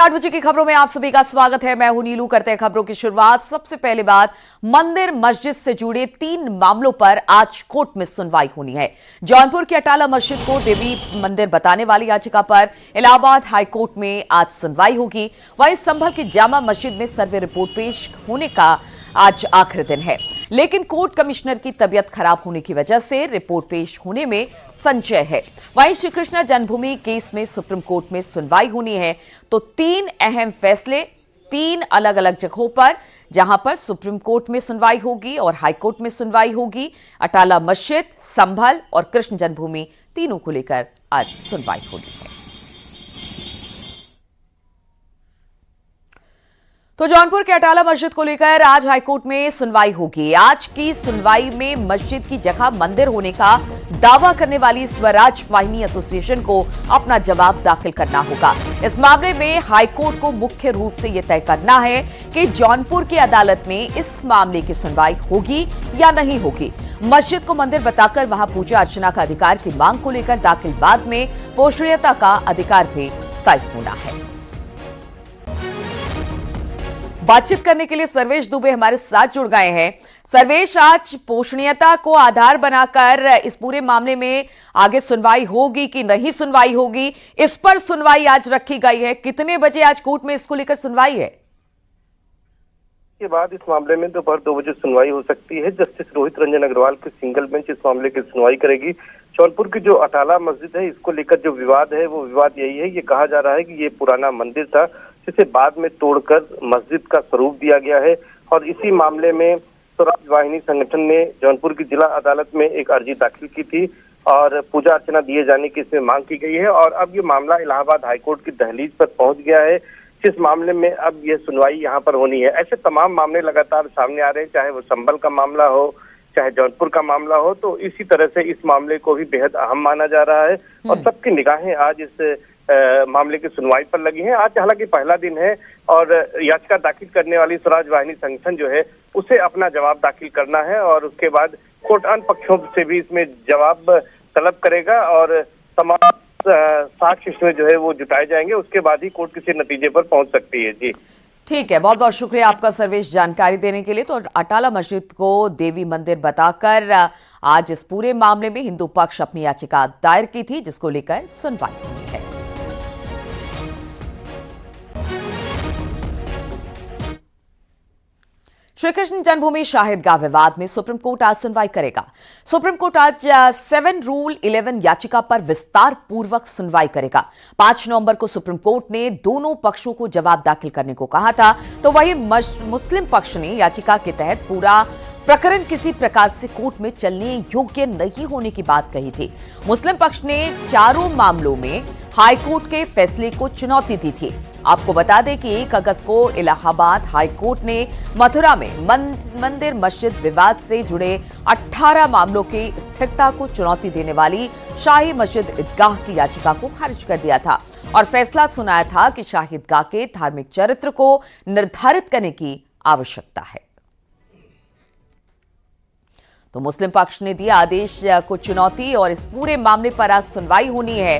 8 बजे की खबरों में आप सभी का स्वागत है। मैं हूं नीलू। करते हैं खबरों की शुरुआत। सबसे पहले बात, मंदिर मस्जिद से जुड़े 3 मामलों पर आज कोर्ट में सुनवाई होनी है। जौनपुर की अटाला मस्जिद को देवी मंदिर बताने वाली याचिका पर इलाहाबाद हाईकोर्ट में आज सुनवाई होगी। वहीं संभल की जामा मस्जिद में सर्वे रिपोर्ट पेश होने का आज आखिरी दिन है, लेकिन कोर्ट कमिश्नर की तबीयत खराब होने की वजह से रिपोर्ट पेश होने में संशय है। वहीं श्री कृष्ण जन्मभूमि केस में सुप्रीम कोर्ट में सुनवाई होनी है, तो 3 अहम फैसले 3 अलग अलग जगहों पर, जहां पर सुप्रीम कोर्ट में सुनवाई होगी और हाई कोर्ट में सुनवाई होगी। अटाला मस्जिद, संभल और कृष्ण जन्मभूमि तीनों को लेकर आज सुनवाई होनी है। तो जौनपुर के अटाला मस्जिद को लेकर आज हाईकोर्ट में सुनवाई होगी। आज की सुनवाई में मस्जिद की जगह मंदिर होने का दावा करने वाली स्वराज वाहिनी एसोसिएशन को अपना जवाब दाखिल करना होगा। इस मामले में हाईकोर्ट को मुख्य रूप से यह तय करना है कि जौनपुर की अदालत में इस मामले की सुनवाई होगी या नहीं होगी। मस्जिद को मंदिर बताकर वहां पूजा अर्चना का अधिकार की मांग को लेकर दाखिल वाद में पोषणीयता का अधिकार भी तय होना है। बातचीत करने के लिए सर्वेश दुबे हमारे साथ जुड़ गए हैं। सर्वेश, आज पोषणीयता को आधार बनाकर इस पूरे मामले में आगे सुनवाई होगी कि नहीं सुनवाई होगी, इस पर सुनवाई आज रखी गई है। कितने बजे आज कोर्ट में इसको लेकर सुनवाई है? के बाद इस मामले में दोपहर 2 बजे सुनवाई हो सकती है। जस्टिस रोहित रंजन अग्रवाल की सिंगल बेंच इस मामले की सुनवाई करेगी। जौनपुर की जो अटाला मस्जिद है, इसको लेकर जो विवाद है वो विवाद यही है, ये कहा जा रहा है कि ये पुराना मंदिर था जिसे बाद में तोड़कर मस्जिद का स्वरूप दिया गया है। और इसी मामले में स्वराज वाहिनी संगठन ने जौनपुर की जिला अदालत में एक अर्जी दाखिल की थी और पूजा अर्चना दिए जाने की इसमें मांग की गई है। और अब ये मामला इलाहाबाद हाईकोर्ट की दहलीज पर पहुंच गया है, जिस मामले में अब ये सुनवाई यहाँ पर होनी है। ऐसे तमाम मामले लगातार सामने आ रहे हैं, चाहे वो संभल का मामला हो, चाहे जौनपुर का मामला हो। तो इसी तरह से इस मामले को भी बेहद अहम माना जा रहा है और सबकी निगाहें आज इस मामले की सुनवाई पर लगी हैं। आज हालांकि पहला दिन है और याचिका दाखिल करने वाली स्वराज वाहिनी संगठन जो है उसे अपना जवाब दाखिल करना है और उसके बाद कोर्ट अन्य पक्षों से भी इसमें जवाब तलब करेगा और तमाम साक्ष्य इसमें जो है वो जुटाए जाएंगे। उसके बाद ही कोर्ट किसी नतीजे पर पहुंच सकती है। जी ठीक है, बहुत बहुत शुक्रिया आपका सर्वेश जानकारी देने के लिए। तो अटाला मस्जिद को देवी मंदिर बताकर आज इस पूरे मामले में हिंदू पक्ष अपनी याचिका दायर की थी, जिसको लेकर सुनवाई हुई है। श्री कृष्ण जन्मभूमि शाहिदगाह विवाद में सुप्रीम कोर्ट आज सुनवाई करेगा। सुप्रीम कोर्ट आज 7 रूल 11 याचिका पर विस्तार पूर्वक सुनवाई करेगा। 5 नवंबर को सुप्रीम कोर्ट ने दोनों पक्षों को जवाब दाखिल करने को कहा था, तो वही मुस्लिम पक्ष ने याचिका के तहत पूरा प्रकरण किसी प्रकार से कोर्ट में चलने योग्य नहीं होने की बात कही थी। मुस्लिम पक्ष ने चारों मामलों में हाईकोर्ट के फैसले को चुनौती दी थी। आपको बता दें कि 1 अगस्त को इलाहाबाद हाईकोर्ट ने मथुरा में मंदिर मस्जिद विवाद से जुड़े 18 मामलों की स्थिरता को चुनौती देने वाली शाही मस्जिद ईदगाह की याचिका को खारिज कर दिया था और फैसला सुनाया था कि शाही ईदगाह के धार्मिक चरित्र को निर्धारित करने की आवश्यकता है। तो मुस्लिम पक्ष ने दिया आदेश को चुनौती और इस पूरे मामले पर आज सुनवाई होनी है।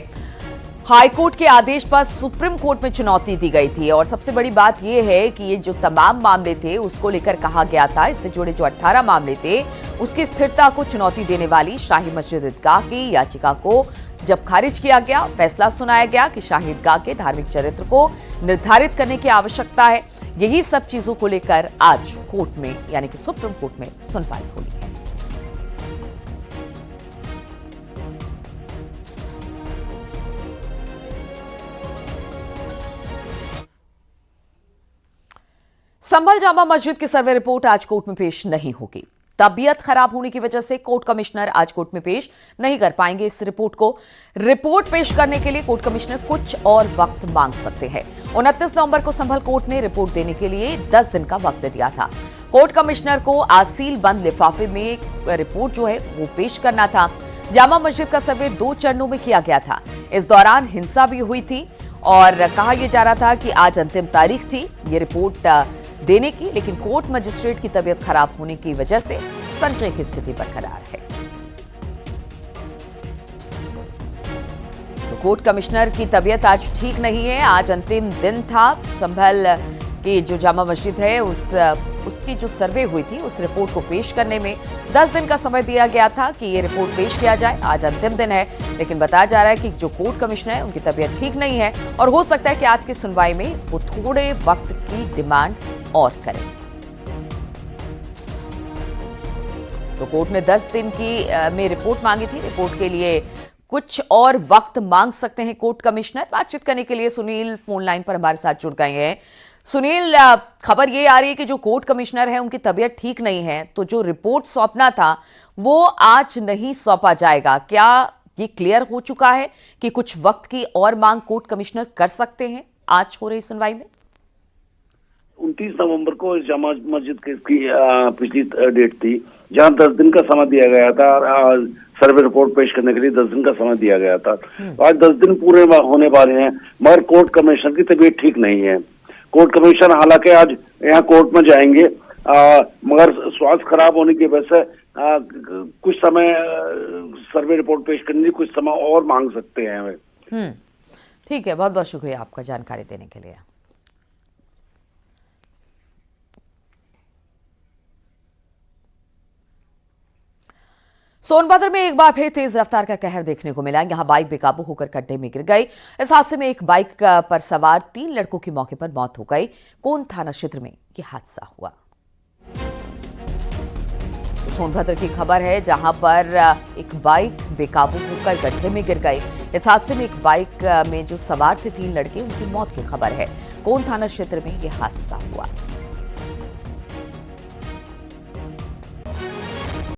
हाईकोर्ट के आदेश पर सुप्रीम कोर्ट में चुनौती दी गई थी और सबसे बड़ी बात यह है कि ये जो तमाम मामले थे उसको लेकर कहा गया था, इससे जुड़े जो 18 मामले थे उसकी स्थिरता को चुनौती देने वाली शाही मस्जिद ईदगाह की याचिका को जब खारिज किया गया, फैसला सुनाया गया कि शाही ईदगाह के धार्मिक चरित्र को निर्धारित करने की आवश्यकता है। यही सब चीजों को लेकर आज कोर्ट में यानी कि सुप्रीम कोर्ट में सुनवाई होनी है। संभल जामा मस्जिद की सर्वे रिपोर्ट आज कोर्ट में पेश नहीं होगी। तबीयत खराब होने की वजह से कोर्ट कमिश्नर आज कोर्ट में पेश नहीं कर पाएंगे इस रिपोर्ट को। रिपोर्ट पेश करने के लिए कोर्ट कमिश्नर कुछ और वक्त मांग सकते हैं। 29 नवंबर को संभल कोर्ट ने रिपोर्ट देने के लिए 10 दिन का वक्त दिया था। कोर्ट कमिश्नर को आज सील बंद लिफाफे में रिपोर्ट जो है वो पेश करना था। जामा मस्जिद का सर्वे 2 चरणों में किया गया था। इस दौरान हिंसा भी हुई थी और कहा यह जा रहा था कि आज अंतिम तारीख थी ये रिपोर्ट देने की, लेकिन कोर्ट मजिस्ट्रेट की तबीयत खराब होने की वजह से संशय की स्थिति बरकरार है। तो कोर्ट कमिश्नर की तबीयत आज ठीक नहीं है। आज अंतिम दिन था। संभल की जो जामा मस्जिद है उसकी जो सर्वे हुई थी उस रिपोर्ट को पेश करने में 10 दिन का समय दिया गया था कि ये रिपोर्ट पेश किया जाए। आज अंतिम दिन है, लेकिन बताया जा रहा है कि जो कोर्ट कमिश्नर है उनकी तबीयत ठीक नहीं है और हो सकता है कि आज की सुनवाई में वो थोड़े वक्त की डिमांड और करें। तो कोर्ट ने 10 दिन की में रिपोर्ट मांगी थी। रिपोर्ट के लिए कुछ और वक्त मांग सकते हैं कोर्ट कमिश्नर। बातचीत करने के लिए सुनील फोन लाइन पर हमारे साथ जुड़ गए हैं। सुनील, खबर ये आ रही है कि जो कोर्ट कमिश्नर है उनकी तबीयत ठीक नहीं है, तो जो रिपोर्ट सौंपना था वो आज नहीं सौंपा जाएगा। क्या ये क्लियर हो चुका है कि कुछ वक्त की और मांग कोर्ट कमिश्नर कर सकते हैं आज हो रही सुनवाई में? 29 नवंबर को जामा मस्जिद केस की पिछली डेट थी, जहां 10 दिन का समय दिया गया था। सर्वे रिपोर्ट पेश करने के लिए 10 दिन का समय दिया गया था। आज 10 दिन पूरे होने वाले हैं, मगर कोर्ट कमिश्नर की तबीयत ठीक नहीं है। कोर्ट कमिश्नर हालांकि आज यहाँ कोर्ट में जाएंगे, मगर स्वास्थ्य खराब होने की वजह से कुछ समय सर्वे रिपोर्ट पेश करने की कुछ समय और मांग सकते हैं वे। ठीक है, बहुत बहुत शुक्रिया आपका जानकारी देने के लिए। सोनभद्र में एक बार फिर तेज रफ्तार का कहर देखने को मिला। यहां बाइक बेकाबू होकर गड्ढे में गिर गई। इस हादसे में एक बाइक पर सवार 3 लड़कों की मौके पर मौत हो गई। कोन थाना क्षेत्र में यह हादसा हुआ। सोनभद्र की खबर है, जहां पर एक बाइक बेकाबू होकर गड्ढे में गिर गई। इस हादसे में एक बाइक में जो सवार थे 3 लड़के, उनकी मौत की खबर है। कोन थाना क्षेत्र में यह हादसा हुआ।